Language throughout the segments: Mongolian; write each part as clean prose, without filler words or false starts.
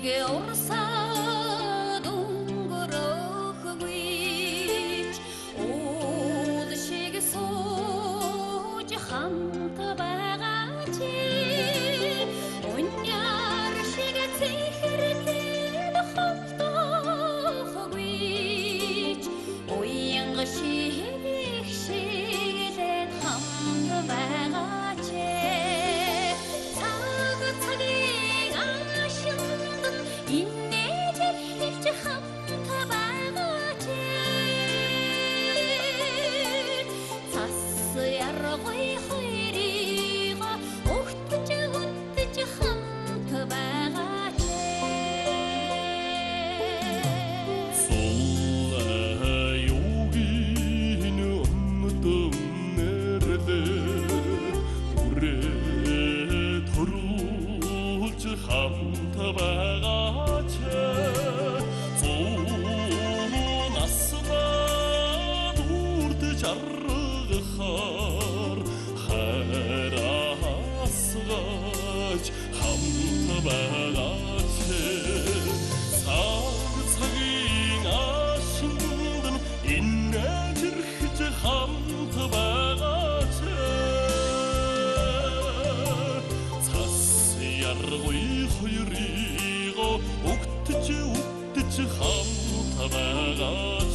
Шигэ урсаад өнгөрөхгүйч уул шиг сууж хамт байгаа чи уняар шиг цэхэрдэл холдохгүйч уянг шиг шигэлээд хамт байгаа чи цаг цагийн ашигт инээж хэлж хамт байгаа чи цас яргой хоёрыг өгтөж хөтөж хамт байгаа чи юугийн өмтөн нэрлээ үрээ төрүүлж хамт байгаа чи зуунасна дүрдэж аргахаар хайрасгаж хамт байгаа чи цаг цагийн ашигт инээж ирхэж хамт байгаа чи цас яргой хоёрыг өгтөж хамт байгаа чи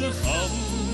Хам